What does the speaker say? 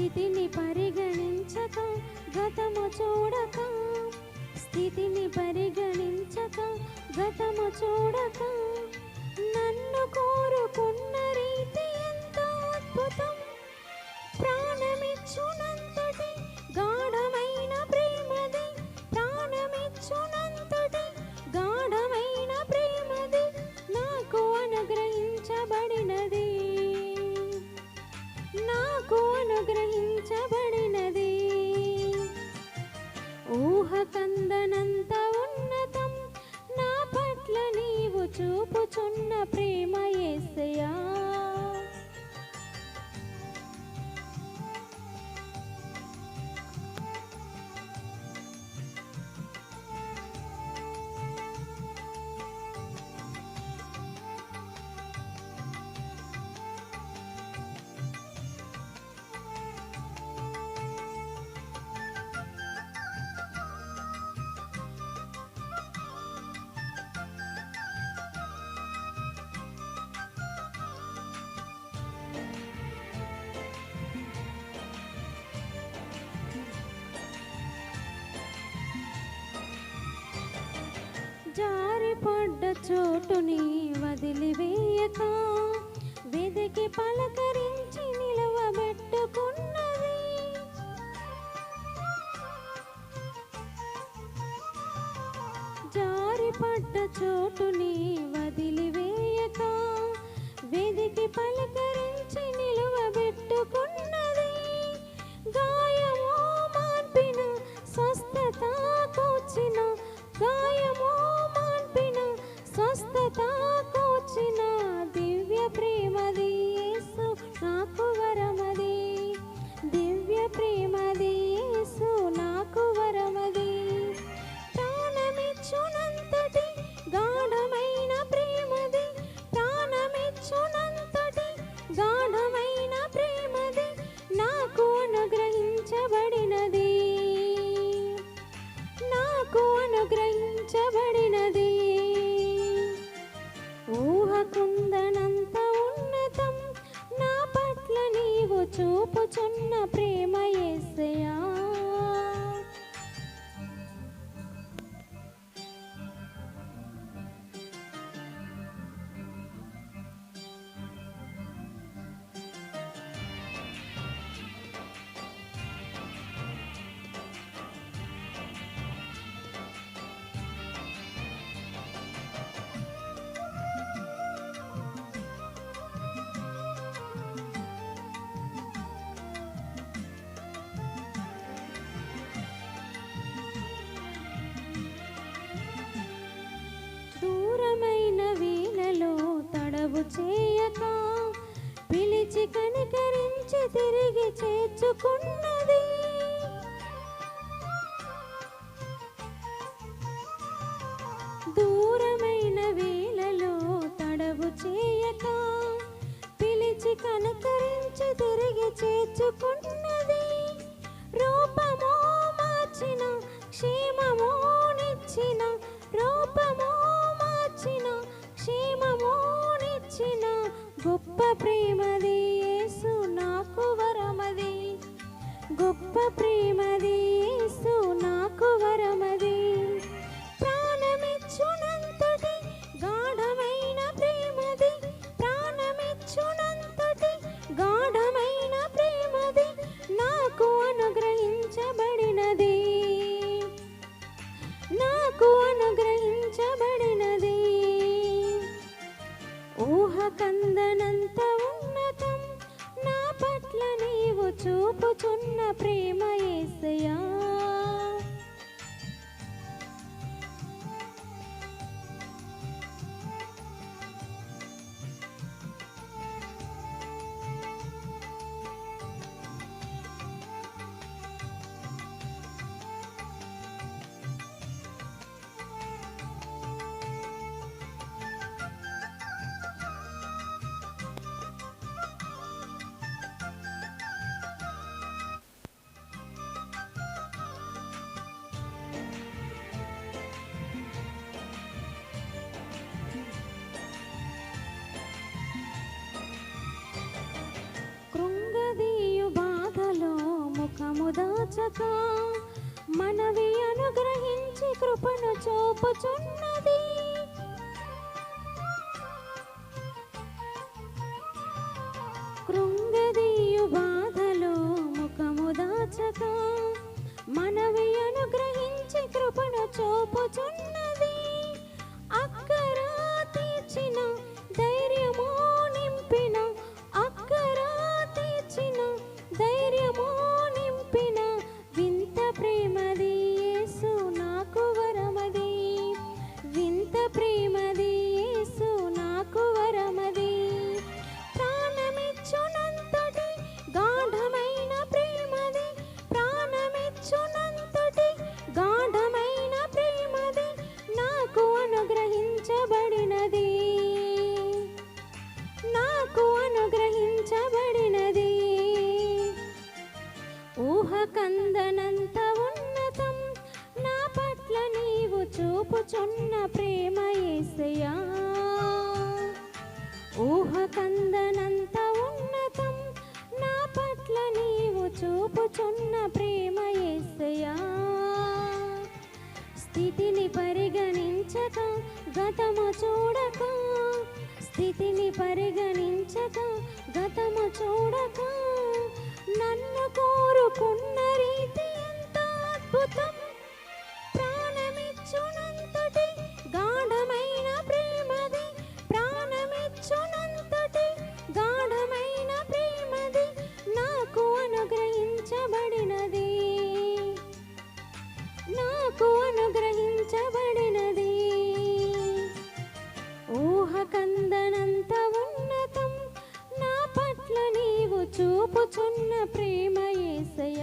స్థితిని పరిగణించక గతము చూడక, స్థితిని పరిగణించక గతము చూడక, నన్ను కోరుకున్న రీతి ఎంతో అద్భుతం. ప్రాణమిచ్చునంతటి గాఢమైన ప్రేమది, ప్రాణమిచ్చునంతటి గాఢమైన ప్రేమది నాకు అనుగ్రహించబడినది, నాకు అనుగ్రహించబడినది. ఊహకందనంత ఉన్నతం నా పట్ల నీవు చూపుచున్న ప్రేమ యేసయ్యా. జారిపడ్డ చోటుని వదిలివేయక, వెదికి పలకరించి నిలవబెట్టుకున్నది. జారిపడ్డ చోటుని వదిలివేయక, వెదికి పలకరించి నిలవబెట్టుకున్నది. గాయము మార్పిన స్వస్థత కూర్చిన, గాయము మార్పిన స్వస్థత కూర్చిన దివ్య ప్రేమది యేసు నాకు వరమది, దివ్య ప్రేమది యేసు నాకు వరమది. ప్రాణమిచ్చునంతటి గాఢమైన ప్రేమది, ప్రాణమిచ్చునంతటి గాఢమైన ప్రేమది నాకు అనుగ్రహించబడినది, నాకు అనుగ్రహించబడినది. ఊహకుందనంత ఉన్నతం నా పట్ల నీవు చూపుచున్న ప్రేమ యేసయ్యా. దూరమైన వేళలో తడవు చేయక, పిలిచి కనికరించి తిరిగి చేర్చుకున్నది. దూరమైన వేళలో తడవు చేయక, పిలిచి కనికరించి తిరిగి చేర్చుకున్నది. రూపము మార్చిన క్షేమము నిచ్చిన, రూపము మార్చిన క్షేమము నిచ్చిన గొప్ప ప్రేమది యేసు నాకు వరమది, గొప్ప ప్రేమది యేసు నాకు వరమది. ప్రాణమిచ్చునంతటి గాఢమైన ప్రేమది, ప్రాణమిచ్చునంతటి గాఢమైన ప్రేమది నాకు అనుగ్రహించబడినది, నాకు అనుగ్రహించబడినది. ఊహకందనంత ఉన్నతం నా పట్ల నీవు చూపుచున్న ప్రేమ యేసయ్యా. దాచక మనవి అనుగ్రహించి కృపను చూపుచున్నది. కృంగదీయు బాధలో ముఖము దాచక మనవి అనుగ్రహించి కృపను చూపుచున్నది. అక్కర తీర్చిన ధైర్యము నింపిన, అక్కర తీర్చిన ధైర్యము నింపిన వింత ప్రేమది యేసు నాకు వరమది. వింత ప్రేమది యేసు నాకు వరమది. ప్రాణమిచ్చునంతటి గాఢమైన ప్రేమది, ప్రాణమిచ్చునంతటి గాఢమైన ప్రేమది నాకు అనుగ్రహించబడినది, నాకు అనుగ్రహించబడినది. ఊహకందనంత ఉన్నతం నా పట్ల నీవు చూపుచున్న ప్రేమ యేసయ్యా. ఊహకందనంత ఉన్నతం నా పట్ల నీవు చూపుచున్న ప్రేమ యేసయ్యా. స్థితిని పరిగణించక గతము చూడక, స్థితిని పరిగణించక గతము చూడక నన్ను కోరుకున్న రీతి ఎంత అద్భుతం. ప్రాణమిచ్చునంతటి గాఢమైన ప్రేమది, ప్రాణమిచ్చునంతటి గాఢమైన ప్రేమది నాకు అనుగ్రహించబడినది, నాకు అనుగ్రహించబడినది. ఊహకందనంత ఉన్నతం నా పట్ల నీవు చూపుచున్న ప్రేమ యేసయ్యా.